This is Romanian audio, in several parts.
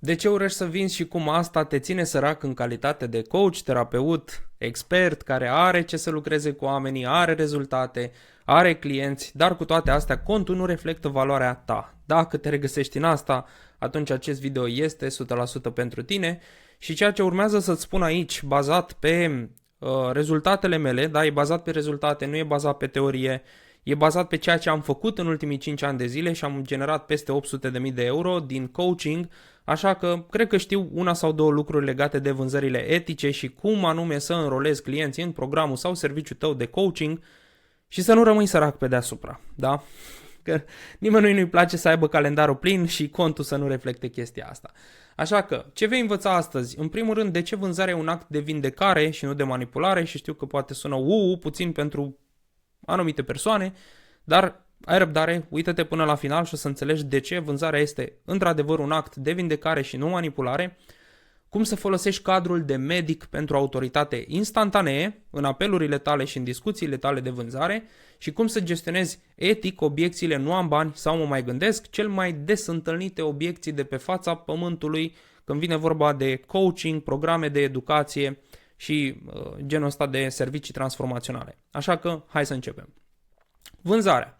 De ce urăști să vinzi și cum asta te ține sărac în calitate de coach, terapeut, expert, care are ce să lucreze cu oamenii, are rezultate, are clienți, dar cu toate astea contul nu reflectă valoarea ta. Dacă te regăsești în asta, atunci acest video este 100% pentru tine și ceea ce urmează să-ți spun aici, bazat pe rezultatele mele, da, e bazat pe rezultate, nu e bazat pe teorie, e bazat pe ceea ce am făcut în ultimii 5 ani de zile și am generat peste 800.000 de euro din coaching, așa că cred că știu una sau două lucruri legate de vânzările etice și cum anume să înrolezi clienții în programul sau serviciul tău de coaching și să nu rămâi sărac pe deasupra, da? Că nimănui nu-i place să aibă calendarul plin și contul să nu reflecte chestia asta. Așa că, ce vei învăța astăzi? În primul rând, de ce vânzarea e un act de vindecare și nu de manipulare și știu că poate sună puțin pentru anumite persoane, dar ai răbdare, uită-te până la final și o să înțelegi de ce vânzarea este într-adevăr un act de vindecare și nu manipulare, cum să folosești cadrul de medic pentru autoritate instantanee în apelurile tale și în discuțiile tale de vânzare și cum să gestionezi etic obiecțiile nu am bani sau mă mai gândesc, cel mai des întâlnite obiecții de pe fața pământului când vine vorba de coaching, programe de educație și genul ăsta de servicii transformaționale. Așa că hai să începem. Vânzarea.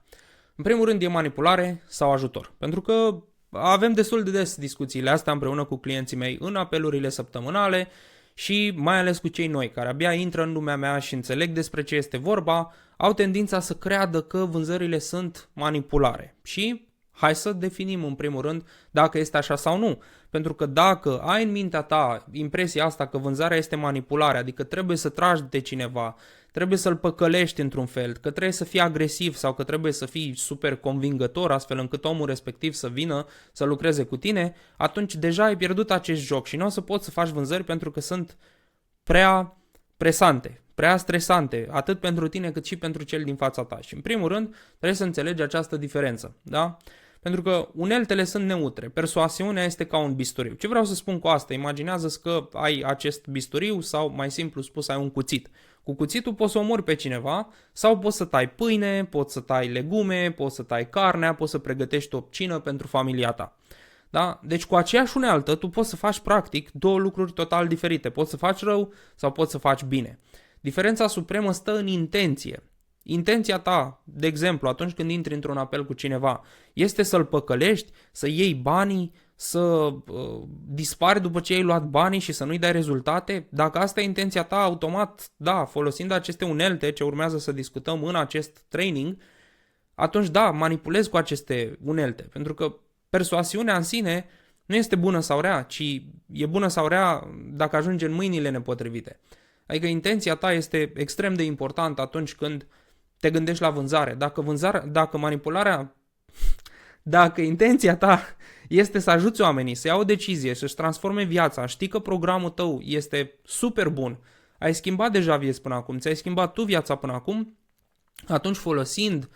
În primul rând e manipulare sau ajutor, pentru că avem destul de des discuțiile astea împreună cu clienții mei în apelurile săptămânale și mai ales cu cei noi care abia intră în lumea mea și înțeleg despre ce este vorba, au tendința să creadă că vânzările sunt manipulare. Și hai să definim în primul rând dacă este așa sau nu. Pentru că dacă ai în mintea ta impresia asta că vânzarea este manipulare, adică trebuie să tragi de cineva, trebuie să-l păcălești într-un fel, că trebuie să fii agresiv sau că trebuie să fii super convingător astfel încât omul respectiv să vină să lucreze cu tine, atunci deja ai pierdut acest joc și nu o să poți să faci vânzări pentru că sunt prea presante, prea stresante, atât pentru tine cât și pentru cel din fața ta. Și în primul rând trebuie să înțelegi această diferență, da? Pentru că uneltele sunt neutre, persoasiunea este ca un bisturiu. Ce vreau să spun cu asta? Imaginează-ți că ai acest bisturiu sau, mai simplu spus, ai un cuțit. Cu cuțitul poți să omori pe cineva sau poți să tai pâine, poți să tai legume, poți să tai carnea, poți să pregătești o cină pentru familia ta. Da? Deci cu aceeași unealtă tu poți să faci practic două lucruri total diferite. Poți să faci rău sau poți să faci bine. Diferența supremă stă în intenție. Intenția ta, de exemplu, atunci când intri într-un apel cu cineva, este să-l păcălești, să iei banii, să dispari după ce ai luat banii și să nu-i dai rezultate? Dacă asta e intenția ta, automat, da, folosind aceste unelte ce urmează să discutăm în acest training, atunci da, manipulezi cu aceste unelte, pentru că persoasiunea în sine nu este bună sau rea, ci e bună sau rea dacă ajunge în mâinile nepotrivite. Adică intenția ta este extrem de importantă atunci când te gândești la vânzare. Dacă intenția ta este să ajuți oamenii să iau o decizie, să-și transforme viața, știi că programul tău este super bun, ai schimbat deja vieți până acum, ți-ai schimbat tu viața până acum, atunci folosind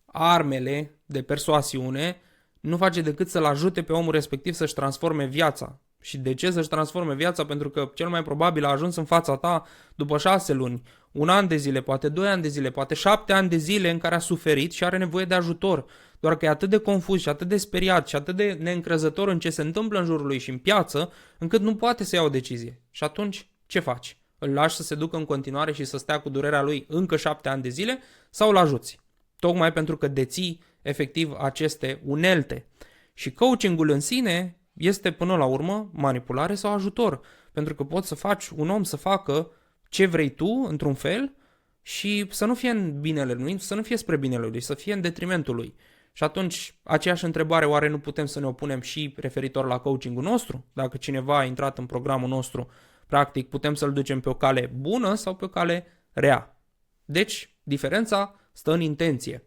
armele de persoasiune, nu face decât să-l ajute pe omul respectiv să-și transforme viața. Și de ce să-și transforme viața? Pentru că cel mai probabil a ajuns în fața ta după 6 luni, 1 an de zile, poate 2 ani de zile, poate 7 ani de zile în care a suferit și are nevoie de ajutor. Doar că e atât de confuz și atât de speriat și atât de neîncrezător în ce se întâmplă în jurul lui și în piață, încât nu poate să ia o decizie. Și atunci ce faci? Îl lași să se ducă în continuare și să stea cu durerea lui încă 7 ani de zile sau îl ajuți? Tocmai pentru că deții efectiv aceste unelte. Și coachingul în sine este până la urmă manipulare sau ajutor, pentru că poți să faci un om să facă ce vrei tu, într-un fel, și să nu fie în binele lui, să nu fie spre binele lui, să fie în detrimentul lui. Și atunci, aceeași întrebare, oare nu putem să ne opunem și referitor la coachingul nostru? Dacă cineva a intrat în programul nostru, practic, putem să-l ducem pe o cale bună sau pe o cale rea. Deci, diferența stă în intenție.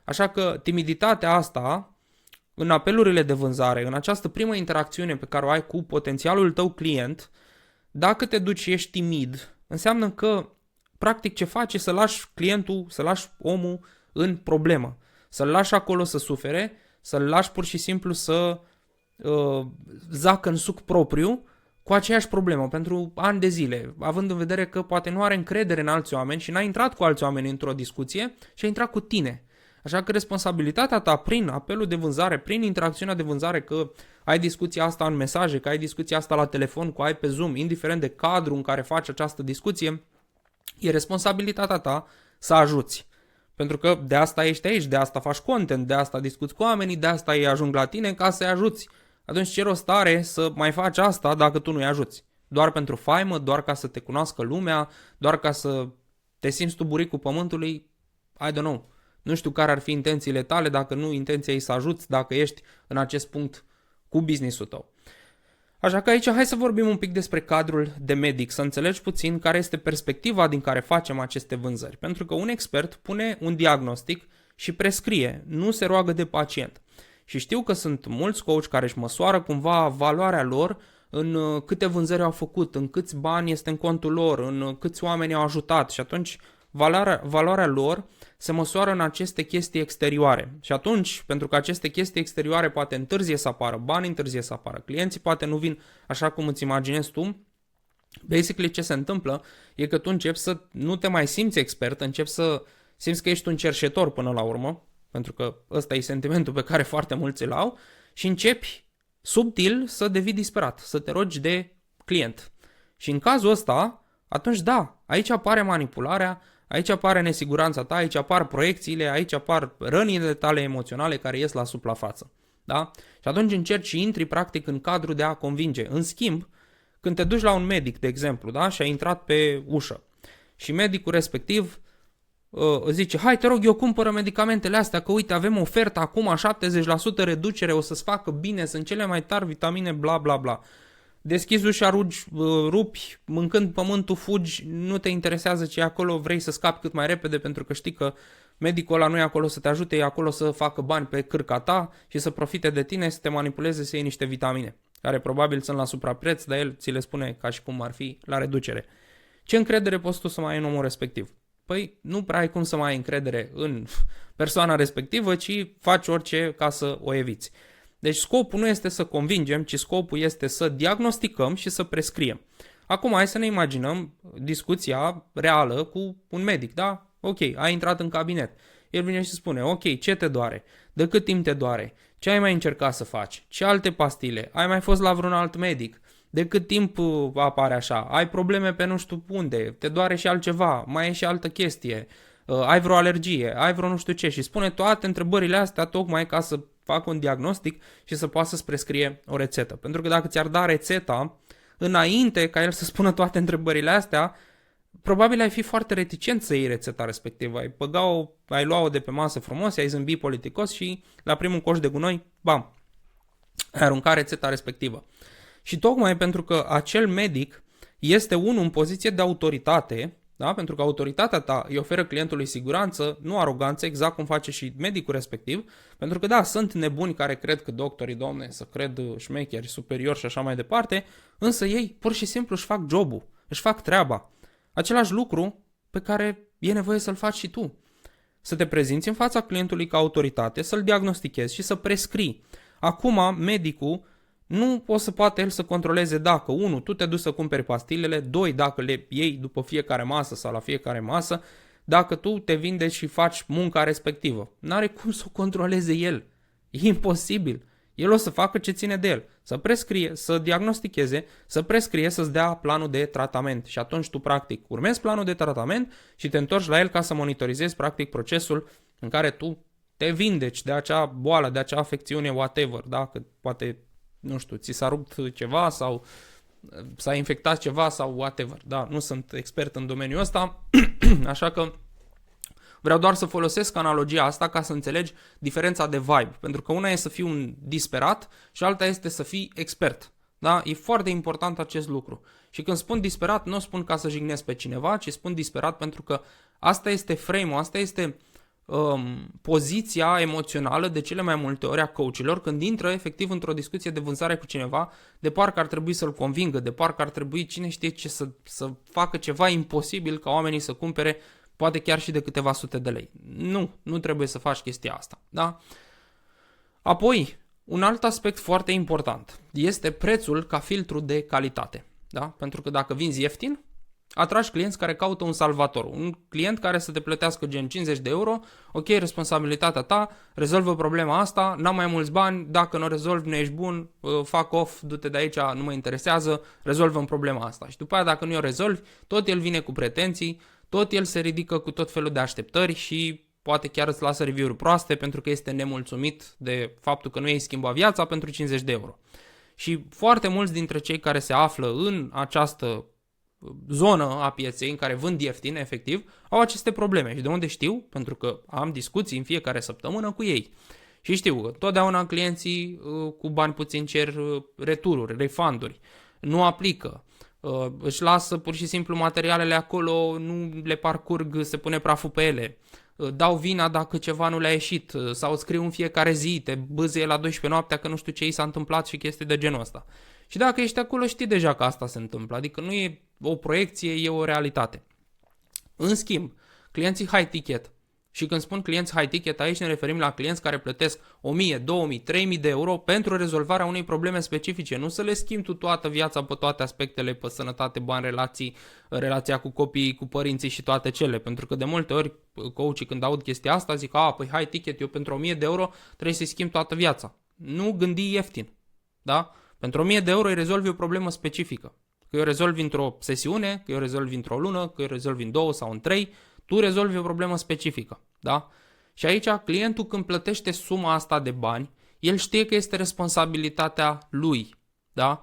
Așa că timiditatea asta, în apelurile de vânzare, în această primă interacțiune pe care o ai cu potențialul tău client, dacă te duci și ești timid, înseamnă că practic ce faci e să lași clientul, să lași omul în problemă, să-l lași acolo să sufere, să-l lași pur și simplu să zacă în suc propriu cu aceeași problemă pentru ani de zile, având în vedere că poate nu are încredere în alți oameni și n-a intrat cu alți oameni într-o discuție și a intrat cu tine. Așa că responsabilitatea ta prin apelul de vânzare, prin interacțiunea de vânzare, că ai discuția asta în mesaje, că ai discuția asta la telefon, că ai pe Zoom, indiferent de cadrul în care faci această discuție, e responsabilitatea ta să ajuți. Pentru că de asta ești aici, de asta faci content, de asta discuți cu oamenii, de asta ei ajung la tine ca să-i ajuți. Atunci ce rost are să mai faci asta dacă tu nu-i ajuți? Doar pentru faimă, doar ca să te cunoască lumea, doar ca să te simți tu buricul pământului? I don't know. Nu știu care ar fi intențiile tale, dacă nu intenția e să ajuți, dacă ești în acest punct cu business-ul tău. Așa că aici hai să vorbim un pic despre cadrul de medic, să înțelegi puțin care este perspectiva din care facem aceste vânzări. Pentru că un expert pune un diagnostic și prescrie, nu se roagă de pacient. Și știu că sunt mulți coach care își măsoară cumva valoarea lor în câte vânzări au făcut, în câți bani este în contul lor, în câți oameni au ajutat și atunci valoarea lor se măsoară în aceste chestii exterioare. Și atunci, pentru că aceste chestii exterioare poate întârzie să apară, banii întârzie să apară, clienții poate nu vin așa cum îți imaginezi tu, basically ce se întâmplă e că tu începi să nu te mai simți expert, începi să simți că ești un cerșetor până la urmă, pentru că ăsta e sentimentul pe care foarte mulți îl au, și începi subtil să devii disperat, să te rogi de client. Și în cazul ăsta, atunci da, aici apare manipularea, aici apare nesiguranța ta, aici apar proiecțiile, aici apar rănile tale emoționale care ies la suprafață. Da? Și atunci încerci și intri practic în cadrul de a convinge. În schimb, când te duci la un medic, de exemplu, da? Și ai intrat pe ușă și medicul respectiv îți zice, hai te rog, eu cumpără medicamentele astea, că uite avem ofertă acum, 70% reducere, o să-ți facă bine, sunt cele mai tari vitamine, bla bla bla. Deschizi ușa, rupi, mâncând pământul, fugi, nu te interesează ce e acolo, vrei să scapi cât mai repede pentru că știi că medicul ăla nu e acolo să te ajute, e acolo să facă bani pe cârca ta și să profite de tine, să te manipuleze, să iei niște vitamine, care probabil sunt la suprapreț, dar el ți le spune ca și cum ar fi la reducere. Ce încredere poți tu să mai ai în omul respectiv? Păi nu prea ai cum să mai ai încredere în persoana respectivă, ci faci orice ca să o eviți. Deci scopul nu este să convingem, ci scopul este să diagnosticăm și să prescriem. Acum hai să ne imaginăm discuția reală cu un medic, da? Ok, ai intrat în cabinet. El vine și spune, ok, ce te doare? De cât timp te doare? Ce ai mai încercat să faci? Ce alte pastile? Ai mai fost la vreun alt medic? De cât timp apare așa? Ai probleme pe nu știu unde? Te doare și altceva? Mai e și altă chestie? Ai vreo alergie? Ai vreo nu știu ce? Și spune toate întrebările astea tocmai ca să facă un diagnostic și să poată să-ți prescrie o rețetă. Pentru că dacă ți-ar da rețeta înainte ca el să spună toate întrebările astea, probabil ai fi foarte reticent să iei rețeta respectivă. Ai lua-o de pe masă frumos, ai zâmbi politicos și la primul coș de gunoi, bam, ai aruncat rețeta respectivă. Și tocmai pentru că acel medic este unul în poziție de autoritate, da? Pentru că autoritatea ta îi oferă clientului siguranță, nu aroganță, exact cum face și medicul respectiv, pentru că da, sunt nebuni care cred că doctorii, domne, să cred șmecheri, superiori și așa mai departe, însă ei pur și simplu își fac jobul, își fac treaba. Același lucru pe care e nevoie să-l faci și tu. Să te prezinți în fața clientului ca autoritate, să-l diagnostichezi și să prescrii. Acum, medicul nu o să poate el să controleze dacă, 1, tu te duci să cumperi pastilele, 2, dacă le iei după fiecare masă sau la fiecare masă, dacă tu te vindeci și faci munca respectivă. N-are cum să o controleze el. E imposibil. El o să facă ce ține de el. Să prescrie, să diagnosticheze, să prescrie, să-ți dea planul de tratament. Și atunci tu, practic, urmezi planul de tratament și te întorci la el ca să monitorizezi, practic, procesul în care tu te vindeci de acea boală, de acea afecțiune, whatever, da? Că poate, nu știu, ți s-a rupt ceva sau s-a infectat ceva sau whatever. Da, nu sunt expert în domeniul ăsta, așa că vreau doar să folosesc analogia asta ca să înțelegi diferența de vibe. Pentru că una e să fii un disperat și alta este să fii expert. Da? E foarte important acest lucru. Și când spun disperat, nu spun ca să jignesc pe cineva, ci spun disperat pentru că asta este frame-ul, asta este poziția emoțională de cele mai multe ori a coachilor când intră efectiv într-o discuție de vânzare cu cineva, de parcă ar trebui să-l convingă, de parcă ar trebui cine știe ce să facă ceva imposibil ca oamenii să cumpere poate chiar și de câteva sute de lei. Nu trebuie să faci chestia asta. Da? Apoi, un alt aspect foarte important este prețul ca filtru de calitate. Da? Pentru că dacă vinzi ieftin, Atragi clienți care caută un salvator, un client care să te plătească gen 50 de euro, ok, responsabilitatea ta, rezolvă problema asta, n-am mai mulți bani, dacă nu o rezolvi, nu ești bun, fuck off, du-te de aici, nu mă interesează, rezolvăm problema asta. Și după aia dacă nu o rezolvi, tot el vine cu pretenții, tot el se ridică cu tot felul de așteptări și poate chiar îți lasă review-uri proaste pentru că este nemulțumit de faptul că nu i-ai schimbat viața pentru 50 de euro. Și foarte mulți dintre cei care se află în această zonă a pieței în care vând ieftin, efectiv, au aceste probleme. Și de unde știu? Pentru că am discuții în fiecare săptămână cu ei. Și știu că totdeauna clienții cu bani puțin cer retururi, refunduri, nu aplică, își lasă pur și simplu materialele acolo, nu le parcurg, se pune praful pe ele, dau vina dacă ceva nu le-a ieșit sau scriu în fiecare zi, te bâzie la 12 noaptea că nu știu ce i s-a întâmplat și chestii de genul ăsta. Și dacă ești acolo, știi deja că asta se întâmplă, adică nu e o proiecție, e o realitate. În schimb, clienții high ticket, și când spun clienți high ticket, aici ne referim la clienți care plătesc 1000, 2000, 3000 de euro pentru rezolvarea unei probleme specifice. Nu să le schimbi tu toată viața pe toate aspectele, pe sănătate, bani, relații, relația cu copiii, cu părinții și toate cele. Pentru că de multe ori coachii când aud chestia asta zic, păi high ticket, eu pentru 1000 de euro trebuie să-i schimb toată viața. Nu gândi ieftin, da? Pentru 1000 de euro îi rezolvi o problemă specifică. Că eu rezolvi într-o sesiune, că eu rezolvi într-o lună, că eu rezolvi în 2 sau în 3, tu rezolvi o problemă specifică, da? Și aici clientul când plătește suma asta de bani, el știe că este responsabilitatea lui, da?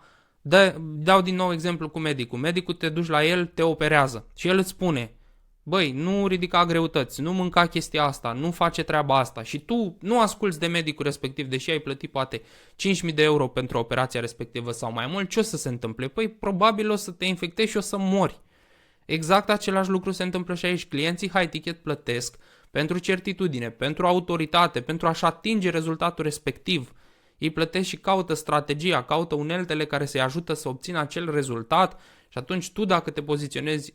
Dau din nou exemplu cu medicul. Medicul te duci la el, te operează și el îți spune, băi, nu ridica greutăți, nu mânca chestia asta, nu face treaba asta și tu nu asculți de medicul respectiv, deși ai plătit poate 5.000 de euro pentru operația respectivă sau mai mult, ce o să se întâmple? Păi probabil o să te infectezi și o să mori. Exact același lucru se întâmplă și aici. Clienții high ticket plătesc pentru certitudine, pentru autoritate, pentru a-și atinge rezultatul respectiv. Ei plătesc și caută strategia, caută uneltele care să-i ajută să obțină acel rezultat și atunci tu dacă te poziționezi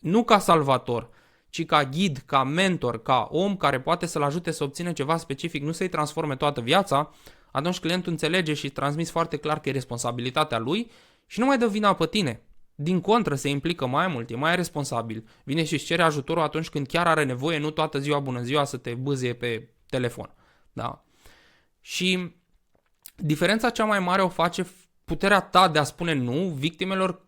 nu ca salvator, ci ca ghid, ca mentor, ca om care poate să-l ajute să obțină ceva specific, nu să-i transforme toată viața, atunci clientul înțelege și transmiți foarte clar că e responsabilitatea lui și nu mai dă vina pe tine. Din contră, se implică mai mult, e mai responsabil. Vine și își cere ajutorul atunci când chiar are nevoie, nu toată ziua bună ziua să te bâzie pe telefon. Da? Și diferența cea mai mare o face puterea ta de a spune nu victimelor,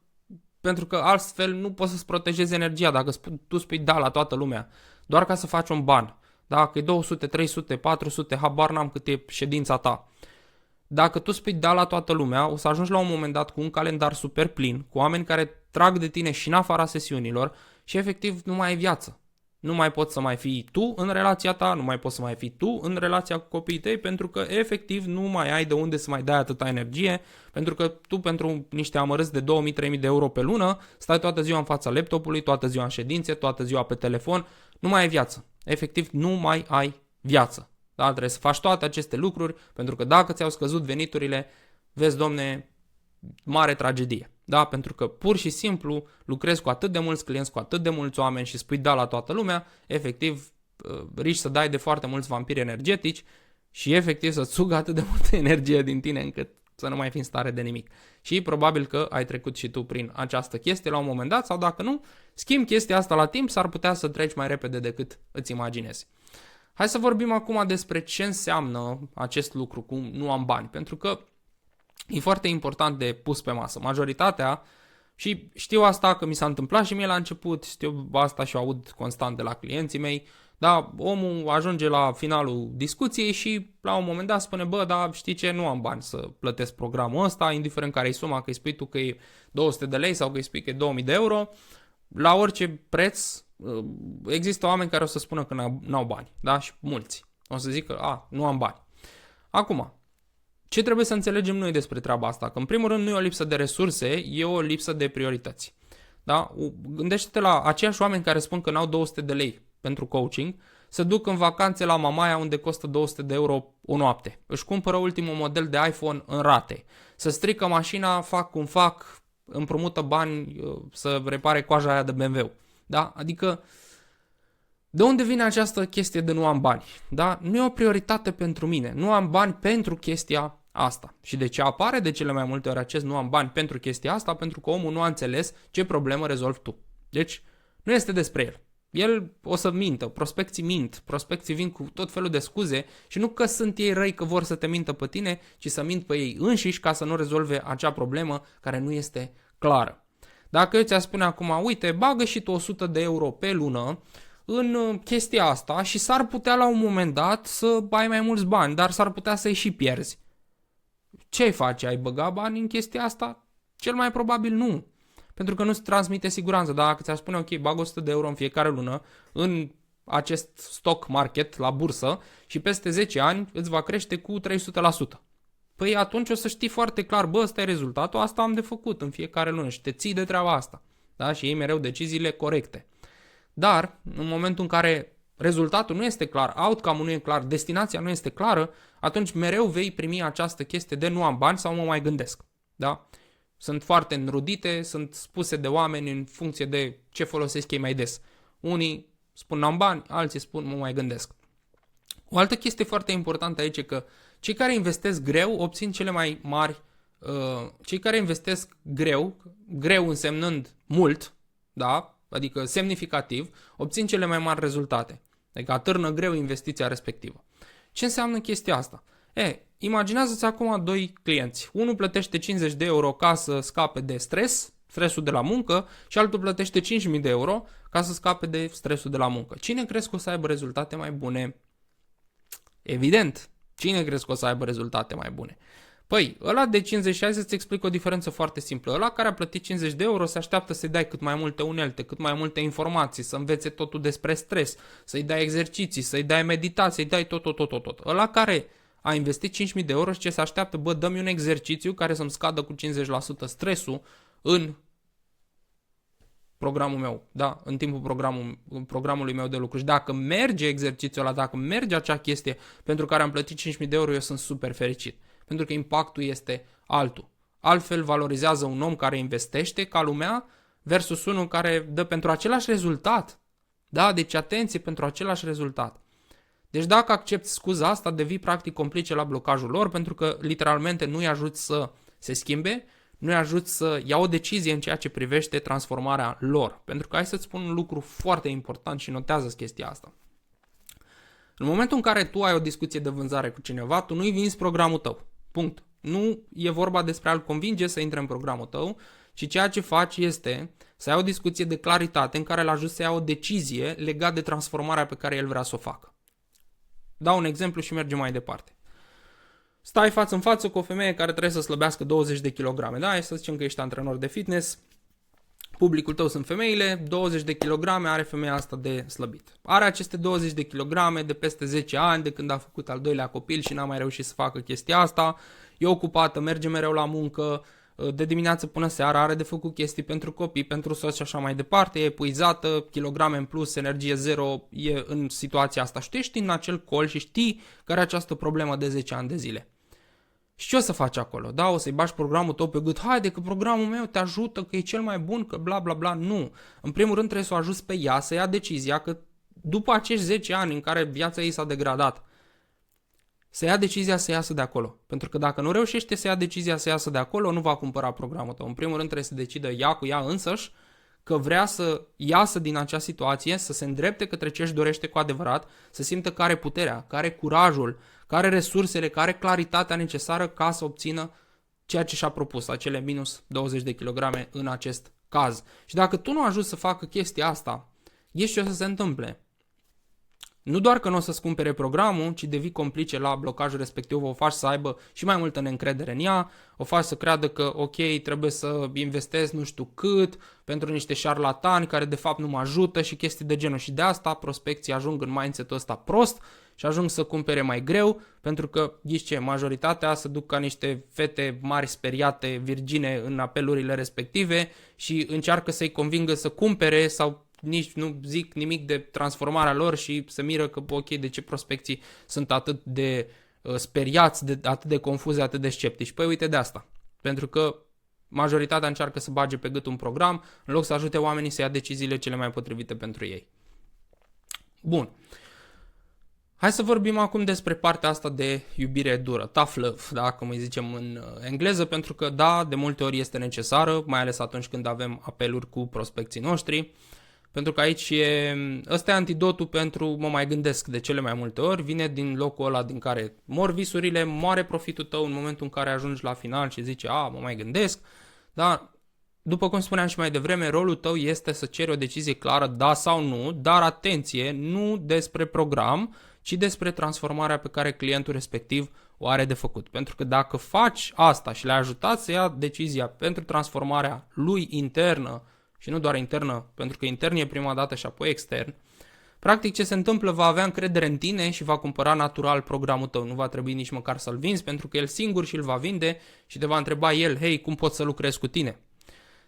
pentru că altfel nu poți să-ți protejezi energia dacă tu spui da la toată lumea, doar ca să faci un ban. Da? Că e 200, 300, 400, habar n-am cât e ședința ta. Dacă tu spui da la toată lumea, o să ajungi la un moment dat cu un calendar super plin, cu oameni care trag de tine și în afara sesiunilor și efectiv nu mai ai viață. Nu mai poți să mai fii tu în relația ta, nu mai poți să mai fii tu în relația cu copiii tăi pentru că efectiv nu mai ai de unde să mai dai atâta energie, pentru că tu pentru niște amărâți de 2000-3000 de euro pe lună stai toată ziua în fața laptopului, toată ziua în ședințe, toată ziua pe telefon, nu mai ai viață. Efectiv nu mai ai viață. Da? Trebuie să faci toate aceste lucruri, pentru că dacă ți-au scăzut veniturile, vezi, domne, mare tragedie. Da? Pentru că pur și simplu lucrezi cu atât de mulți clienți, cu atât de mulți oameni și spui da la toată lumea, efectiv riști să dai de foarte mulți vampiri energetici și efectiv să-ți sugă atât de multă energie din tine încât să nu mai fii în stare de nimic. Și probabil că ai trecut și tu prin această chestie la un moment dat sau dacă nu, schimbi chestia asta la timp, s-ar putea să treci mai repede decât îți imaginezi. Hai să vorbim acum despre ce înseamnă acest lucru cu nu am bani, pentru că e foarte important de pus pe masă. Majoritatea, și știu asta că mi s-a întâmplat și mie la început, știu asta și o aud constant de la clienții mei, dar omul ajunge la finalul discuției și la un moment dat spune, bă, dar știi ce, nu am bani să plătesc programul ăsta, indiferent care e suma, că îi spui tu că e 200 de lei sau că îi spui că e 2000 de euro, la orice preț. Există oameni care o să spună că n-au bani, da? Și mulți o să zică, nu am bani. Acum, ce trebuie să înțelegem noi despre treaba asta? Că în primul rând nu e o lipsă de resurse, e o lipsă de priorități. Da? Gândește-te la aceiași oameni care spun că n-au 200 de lei pentru coaching, se duc în vacanțe la Mamaia unde costă 200 de euro o noapte. Își cumpără ultimul model de iPhone în rate. Se strică mașina, fac cum fac, împrumută bani să repare coaja aia de BMW. Da? Adică, de unde vine această chestie de nu am bani? Da? Nu e o prioritate pentru mine. Nu am bani pentru chestia asta. Și de ce apare de cele mai multe ori acest nu am bani pentru chestia asta? Pentru că omul nu a înțeles ce problemă rezolvi tu. Deci nu este despre el. El o să mintă, prospecții vin cu tot felul de scuze și nu că sunt ei răi că vor să te mintă pe tine, ci să mint pe ei înșiși ca să nu rezolve acea problemă care nu este clară. Dacă eu ți-aș spune acum, uite, bagă și tu 100 de euro pe lună în chestia asta și s-ar putea la un moment dat să ai mai mulți bani, dar s-ar putea să-i și pierzi. Ce ai face? Ai băga bani în chestia asta? Cel mai probabil nu. Pentru că nu-ți transmite siguranță. Dacă ți-ar spune, ok, bag 100 de euro în fiecare lună în acest stock market, la bursă, și peste 10 ani îți va crește cu 300%. Păi atunci o să știi foarte clar, bă, ăsta e rezultatul, asta am de făcut în fiecare lună și te ții de treaba asta. Da? Și iei mereu deciziile corecte. Dar, în momentul în care rezultatul nu este clar, outcome-ul nu e clar, destinația nu este clară, atunci mereu vei primi această chestie de nu am bani sau mă mai gândesc. Da? Sunt foarte înrudite, sunt spuse de oameni în funcție de ce folosesc ei mai des. Unii spun n-am bani, alții spun mă mai gândesc. O altă chestie foarte importantă aici e că cei care investesc greu obțin cele mai mari, cei care investesc greu însemnând mult, da? Adică semnificativ, obțin cele mai mari rezultate. Adică atârnă greu investiția respectivă. Ce înseamnă chestia asta? Imaginează-ți acum doi clienți. Unul plătește 50 de euro ca să scape de stresul de la muncă, și altul plătește 5.000 de euro ca să scape de stresul de la muncă. Cine crezi că o să aibă rezultate mai bune? Evident, cine crezi că o să aibă rezultate mai bune? Păi, ăla de 50, hai să-ți explic o diferență foarte simplă. Ăla care a plătit 50 de euro se așteaptă să-i dai cât mai multe unelte, cât mai multe informații, să învețe totul despre stres, să-i dai exerciții, să-i dai meditații, să-i dai tot. Ăla care a investit 5.000 de euro și ce se așteaptă, bă, dă-mi un exercițiu care să-mi scadă cu 50% stresul în programul meu, da, în timpul programului meu de lucru. Și dacă merge exercițiul ăla, dacă merge acea chestie pentru care am plătit 5.000 de euro, eu sunt super fericit. Pentru că impactul este altul. Altfel valorizează un om care investește ca lumea versus unul care dă pentru același rezultat. Da, deci atenție, pentru același rezultat. Deci dacă accepti scuza asta, devii practic complice la blocajul lor, pentru că literalmente nu-i ajuți să se schimbe, nu-i ajuți să ia o decizie în ceea ce privește transformarea lor. Pentru că hai să-ți spun un lucru foarte important și notează chestia asta. În momentul în care tu ai o discuție de vânzare cu cineva, tu nu-i vinzi programul tău. Punct. Nu e vorba despre a-l convinge să intre în programul tău, ci ceea ce faci este să ai o discuție de claritate în care îl ajuți să ia o decizie legată de transformarea pe care el vrea să o facă. Dau un exemplu și mergem mai departe. Stai față în față cu o femeie care trebuie să slăbească 20 de kilograme. Da? Hai să zicem că ești antrenor de fitness, publicul tău sunt femeile, 20 de kilograme are femeia asta de slăbit. Are aceste 20 de kilograme de peste 10 ani, de când a făcut al doilea copil și n-a mai reușit să facă chestia asta. E ocupată, merge mereu la muncă, de dimineață până seara, are de făcut chestii pentru copii, pentru soț și așa mai departe, e epuizată, kilograme în plus, energie zero, e în situația asta. Și tu ești în acel col și știi că are această problemă de 10 ani de zile. Și ce o să faci acolo? Da, o să-i bagi programul tău pe gât, haide că programul meu te ajută, că e cel mai bun, că bla bla bla. Nu. În primul rând trebuie să o ajuți pe ea să ia decizia că după acești 10 ani în care viața ei s-a degradat, să ia decizia să iasă de acolo. Pentru că dacă nu reușește să ia decizia să iasă de acolo, nu va cumpăra programul tău. În primul rând trebuie să decidă ea cu ea însăși că vrea să iasă din acea situație, să se îndrepte către ce își dorește cu adevărat, să simtă că are puterea, că are curajul, că are resursele, că are claritatea necesară ca să obțină ceea ce și-a propus, acele minus 20 de kilograme în acest caz. Și dacă tu nu ajungi să facă chestia asta, ești ce o să se întâmple. Nu doar că nu o să-ți cumpere programul, ci devii complice la blocajul respectiv, o faci să aibă și mai multă neîncredere în ea, o faci să creadă că ok, trebuie să investesc nu știu cât pentru niște șarlatani care de fapt nu mă ajută și chestii de genul. Și de asta prospecții ajung în mindset-ul ăsta prost și ajung să cumpere mai greu, pentru că, ghiși ce, majoritatea se duc ca niște fete mari speriate, virgine în apelurile respective și încearcă să-i convingă să cumpere sau nici nu zic nimic de transformarea lor și se miră că, ok, de ce prospecții sunt atât de speriați, atât de confuzi, atât de sceptici. Păi uite de asta. Pentru că majoritatea încearcă să bage pe gât un program în loc să ajute oamenii să ia deciziile cele mai potrivite pentru ei. Bun. Hai să vorbim acum despre partea asta de iubire dură, tough love, da, cum îi zicem în engleză, pentru că da, de multe ori este necesară, mai ales atunci când avem apeluri cu prospecții noștri, pentru că aici ăsta e antidotul pentru mă mai gândesc de cele mai multe ori, vine din locul ăla din care mor visurile, moare profitul tău în momentul în care ajungi la final și zici, mă mai gândesc, da. După cum spuneam și mai devreme, rolul tău este să ceri o decizie clară, da sau nu, dar atenție, nu despre program, ci despre transformarea pe care clientul respectiv o are de făcut. Pentru că dacă faci asta și le-ai ajutat să ia decizia pentru transformarea lui internă, și nu doar internă, pentru că intern e prima dată și apoi extern, practic ce se întâmplă, va avea încredere în tine și va cumpăra natural programul tău. Nu va trebui nici măcar să-l vinzi, pentru că el singur și-l va vinde și te va întreba el, hei, cum pot să lucrez cu tine?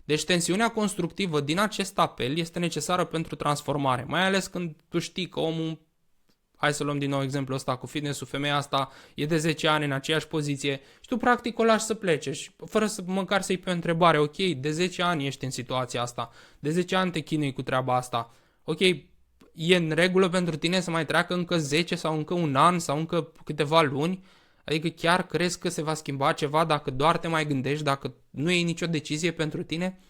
Deci tensiunea constructivă din acest apel este necesară pentru transformare, mai ales când tu știi că omul, hai să luăm din nou exemplul ăsta cu fitness-ul, femeia asta e de 10 ani în aceeași poziție și tu practic o lași să plece și fără să măcar să-i pe o întrebare, ok, de 10 ani ești în situația asta, de 10 ani te chinui cu treaba asta, ok, e în regulă pentru tine să mai treacă încă 10 sau încă un an sau încă câteva luni? Adică chiar crezi că se va schimba ceva dacă doar te mai gândești, dacă nu iei nicio decizie pentru tine?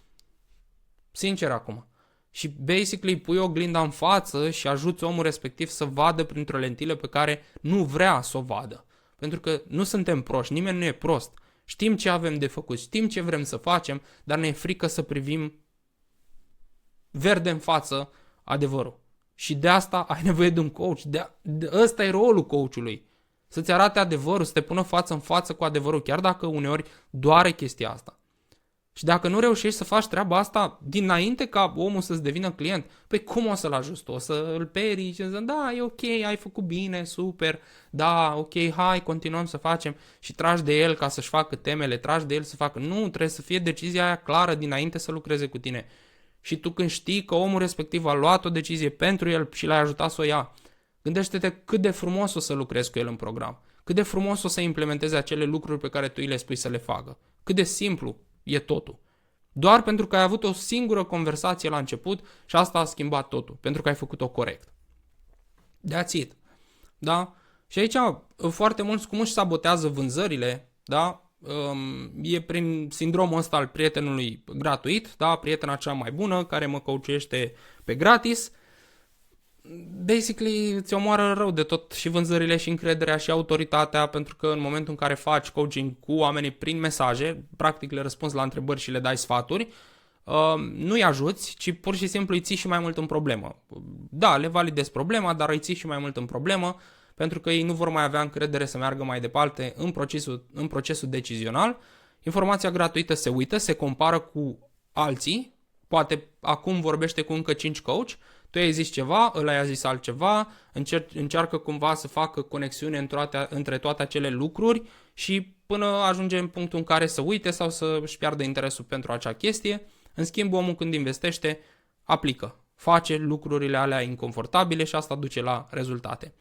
Sincer acum. Și basically pui oglinda în față și ajuți omul respectiv să vadă printr-o lentilă pe care nu vrea să o vadă. Pentru că nu suntem proști, nimeni nu e prost. Știm ce avem de făcut, știm ce vrem să facem, dar ne e frică să privim verde în față adevărul. Și de asta ai nevoie de un coach. Ăsta e rolul coachului. Să-ți arate adevărul, să te pună față în față cu adevărul, chiar dacă uneori doare chestia asta. Și dacă nu reușești să faci treaba asta dinainte ca omul să-ți devină client, păi cum o să-l ajuți tu? O să îl perii și zici, da, e ok, ai făcut bine, super, da, ok, hai, continuăm să facem și tragi de el ca să-și facă temele, tragi de el să facă. Nu, trebuie să fie decizia aia clară dinainte să lucreze cu tine. Și tu când știi că omul respectiv a luat o decizie pentru el și l-ai ajutat să o ia, gândește-te cât de frumos o să lucrezi cu el în program, cât de frumos o să implementeze acele lucruri pe care tu îi le spui să le facă, cât de simplu e totul. Doar pentru că ai avut o singură conversație la început și asta a schimbat totul, pentru că ai făcut-o corect. That's it. Da? Și aici foarte mulți cum își sabotează vânzările, da? E prin sindromul ăsta al prietenului gratuit, da? Prietena cea mai bună care mă coachuiește pe gratis. Basically îți omoară rău de tot și vânzările și încrederea și autoritatea, pentru că în momentul în care faci coaching cu oamenii prin mesaje, practic le răspunzi la întrebări și le dai sfaturi, nu îi ajuți, ci pur și simplu îi ții și mai mult în problemă. Da, le validezi problema, dar îi ții și mai mult în problemă, pentru că ei nu vor mai avea încredere să meargă mai departe în procesul decizional. Informația gratuită se uită, se compară cu alții, poate acum vorbește cu încă 5 coach, tu i-ai zis ceva, ăla i-a zis altceva, încearcă cumva să facă conexiune între toate acele lucruri și până ajunge în punctul în care să uite sau să își piardă interesul pentru acea chestie. În schimb, omul când investește, aplică, face lucrurile alea inconfortabile și asta duce la rezultate.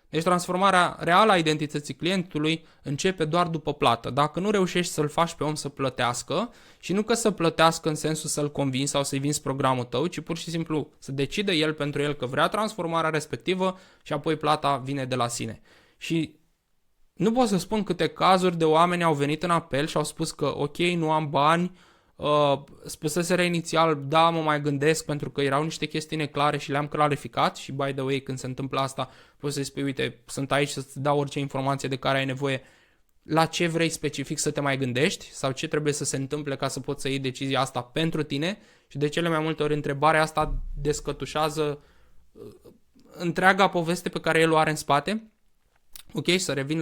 Deci transformarea reală a identității clientului începe doar după plată. Dacă nu reușești să-l faci pe om să plătească, și nu că să plătească în sensul să-l convingi sau să-i vinzi programul tău, ci pur și simplu să decide el pentru el că vrea transformarea respectivă și apoi plata vine de la sine. Și nu pot să spun câte cazuri de oameni au venit în apel și au spus că ok, nu am bani, spuseseră inițial, da, mă mai gândesc pentru că erau niște chestii neclare și le-am clarificat și by the way când se întâmplă asta poți să-i spui, uite, sunt aici să-ți dau orice informație de care ai nevoie, la ce vrei specific să te mai gândești sau ce trebuie să se întâmple ca să poți să iei decizia asta pentru tine și de cele mai multe ori întrebarea asta descătușează întreaga poveste pe care el o are în spate. Ok, să revin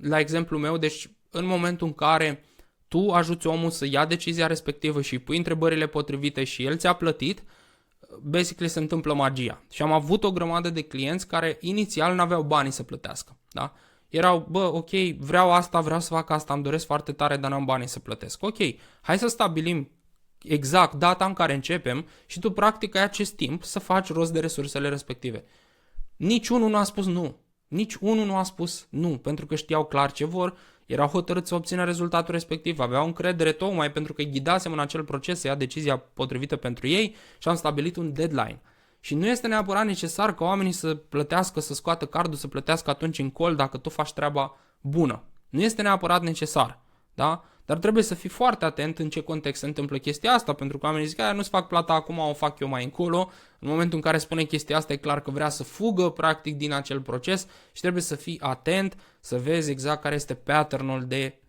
la exemplul meu, deci în momentul în care tu ajuți omul să ia decizia respectivă și îi pui întrebările potrivite și el ți-a plătit, basically se întâmplă magia. Și am avut o grămadă de clienți care inițial n-aveau banii să plătească. Da? Erau, ok, vreau asta, vreau să fac asta, îmi doresc foarte tare, dar n-am banii să plătesc. Ok, hai să stabilim exact data în care începem și tu practic ai acest timp să faci rost de resursele respective. Niciunul nu a spus nu. Niciunul nu a spus nu, pentru că știau clar ce vor, erau hotărâți să obțină rezultatul respectiv, aveau încredere tocmai pentru că îi ghidasem în acel proces să ia decizia potrivită pentru ei și am stabilit un deadline. Și nu este neapărat necesar ca oamenii să plătească, să scoată cardul, să plătească atunci în call dacă tu faci treaba bună. Nu este neapărat necesar, da? Dar trebuie să fii foarte atent în ce context se întâmplă chestia asta, pentru că oamenii zic că nu-ți fac plata acum, o fac eu mai încolo. În momentul în care spune chestia asta, e clar că vrea să fugă practic din acel proces și trebuie să fii atent, să vezi exact care este pattern-ul de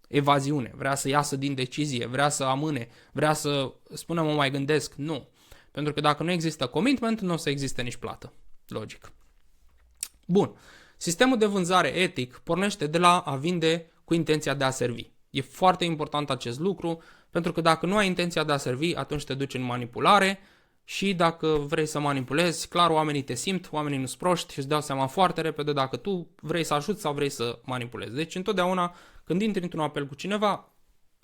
evaziune. Vrea să iasă din decizie, vrea să amâne, vrea să spună mă mai gândesc. Nu. Pentru că dacă nu există commitment, nu o să existe nici plată. Logic. Bun. Sistemul de vânzare etic pornește de la a vinde cu intenția de a servi. E foarte important acest lucru, pentru că dacă nu ai intenția de a servi, atunci te duci în manipulare și dacă vrei să manipulezi, clar oamenii te simt, oamenii nu-s proști și îți dau seama foarte repede dacă tu vrei să ajuți sau vrei să manipulezi. Deci întotdeauna când intri într-un apel cu cineva,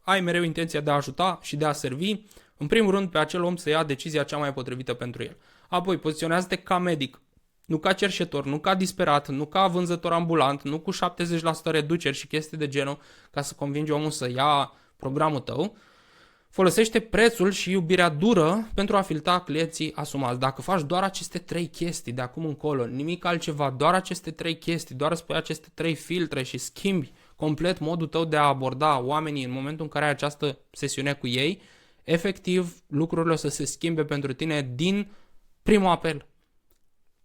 ai mereu intenția de a ajuta și de a servi, în primul rând pe acel om să ia decizia cea mai potrivită pentru el. Apoi poziționează-te ca medic, nu ca cerșetor, nu ca disperat, nu ca vânzător ambulant, nu cu 70% reduceri și chestii de genul ca să convingi omul să ia programul tău. Folosește prețul și iubirea dură pentru a filtra clienții asumați. Dacă faci doar aceste 3 chestii de acum încolo, nimic altceva, doar aceste 3 chestii, doar spui aceste 3 filtre și schimbi complet modul tău de a aborda oamenii în momentul în care ai această sesiune cu ei, efectiv lucrurile o să se schimbe pentru tine din primul apel.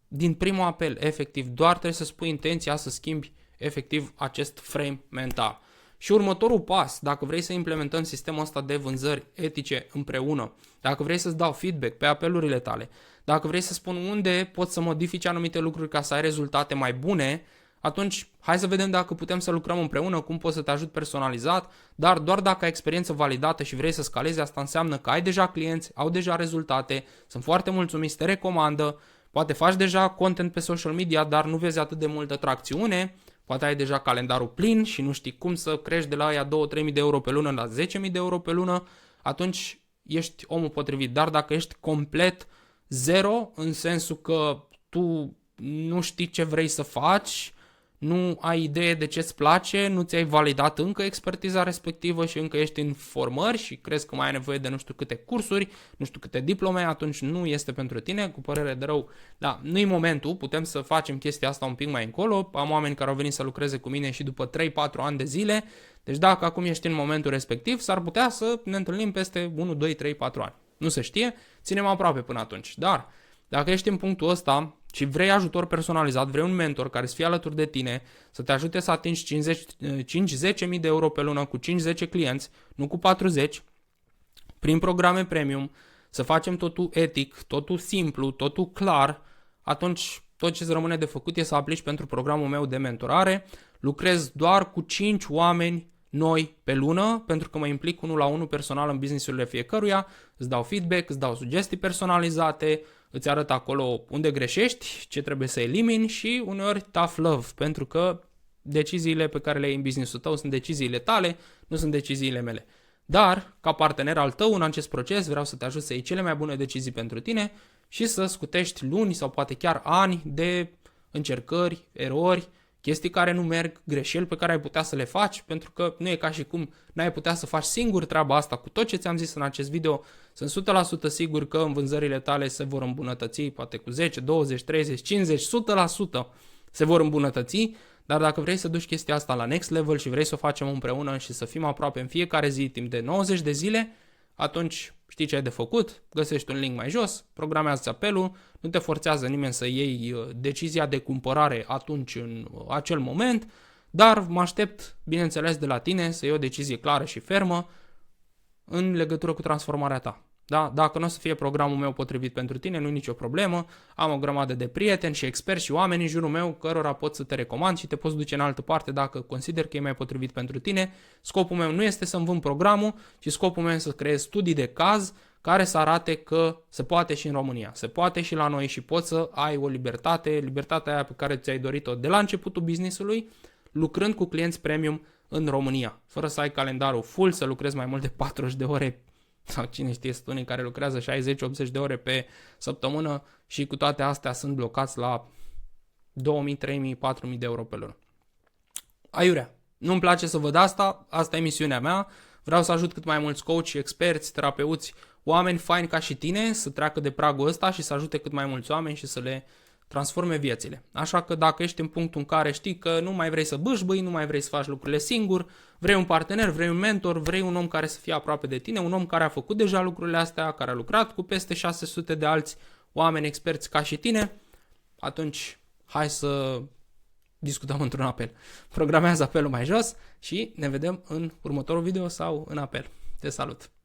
Din primul apel, efectiv, doar trebuie să spui intenția să schimbi efectiv acest frame mental. Și următorul pas, dacă vrei să implementăm sistemul ăsta de vânzări etice împreună, dacă vrei să-ți dau feedback pe apelurile tale, dacă vrei să spun unde poți să modifici anumite lucruri ca să ai rezultate mai bune, atunci hai să vedem dacă putem să lucrăm împreună, cum pot să te ajut personalizat, dar doar dacă ai experiență validată și vrei să scalezi, asta înseamnă că ai deja clienți, au deja rezultate, sunt foarte mulțumiți, te recomandă, poate faci deja content pe social media, dar nu vezi atât de multă tracțiune, poate ai deja calendarul plin și nu știi cum să crești de la aia 2-3 mii de euro pe lună la 10.000 de euro pe lună, atunci ești omul potrivit. Dar dacă ești complet zero, în sensul că tu nu știi ce vrei să faci, nu ai idee de ce îți place, nu ți-ai validat încă expertiza respectivă și încă ești în formări și crezi că mai ai nevoie de nu știu câte cursuri, nu știu câte diplome, atunci nu este pentru tine, cu părere de rău. Da, nu-i momentul, putem să facem chestia asta un pic mai încolo, am oameni care au venit să lucreze cu mine și după 3-4 ani de zile, deci dacă acum ești în momentul respectiv, s-ar putea să ne întâlnim peste 1, 2, 3, 4 ani. Nu se știe, ținem aproape până atunci, dar dacă ești în punctul ăsta și vrei ajutor personalizat, vrei un mentor care să fie alături de tine, să te ajute să atingi 5-10 mii de euro pe lună cu 5-10 clienți, nu cu 40, prin programe premium, să facem totul etic, totul simplu, totul clar, atunci tot ce îți rămâne de făcut e să aplici pentru programul meu de mentorare. Lucrez doar cu 5 oameni noi pe lună, pentru că mă implic 1-la-1 personal în business-urile fiecăruia, îți dau feedback, îți dau sugestii personalizate, îți arăt acolo unde greșești, ce trebuie să elimini și uneori tough love, pentru că deciziile pe care le ai în business-ul tău sunt deciziile tale, nu sunt deciziile mele. Dar, ca partener al tău în acest proces, vreau să te ajut să iei cele mai bune decizii pentru tine și să scutești luni sau poate chiar ani de încercări, erori, chestii care nu merg, greșeli pe care ai putea să le faci, pentru că nu e ca și cum n-ai putea să faci singur treaba asta. Cu tot ce ți-am zis în acest video, sunt 100% sigur că în vânzările tale se vor îmbunătăți, poate cu 10, 20, 30, 50, 100% se vor îmbunătăți, dar dacă vrei să duci chestia asta la next level și vrei să o facem împreună și să fim aproape în fiecare zi timp de 90 de zile, atunci știi ce ai de făcut, găsești un link mai jos, programează apelul, nu te forțează nimeni să iei decizia de cumpărare atunci în acel moment, dar mă aștept, bineînțeles, de la tine să iei o decizie clară și fermă în legătură cu transformarea ta. Da? Dacă nu o să fie programul meu potrivit pentru tine, nu e nicio problemă, am o grămadă de prieteni și experți și oameni în jurul meu cărora pot să te recomand și te poți duce în altă parte dacă consider că e mai potrivit pentru tine. Scopul meu nu este să-mi vând programul, ci scopul meu este să creez studii de caz care să arate că se poate și în România, se poate și la noi și poți să ai o libertate, libertatea aia pe care ți-ai dorit-o de la începutul business-ului, lucrând cu clienți premium în România, fără să ai calendarul full, să lucrezi mai mult de 40 de ore sau cine știe, sunt unii care lucrează 60-80 de ore pe săptămână și cu toate astea sunt blocați la 2.000, 3.000, 4.000 de euro pe lună. Aiurea, nu-mi place să văd asta, asta e misiunea mea, Vreau să ajut cât mai mulți coach, experți, terapeuți, oameni faini ca și tine să treacă de pragul ăsta și să ajute cât mai mulți oameni și să le transforme viețile. Așa că dacă ești în punctul în care știi că nu mai vrei să bâșbâi, nu mai vrei să faci lucrurile singur, vrei un partener, vrei un mentor, vrei un om care să fie aproape de tine, un om care a făcut deja lucrurile astea, care a lucrat cu peste 600 de alți oameni experți ca și tine, atunci hai să discutăm într-un apel. Programează apelul mai jos și ne vedem în următorul video sau în apel. Te salut!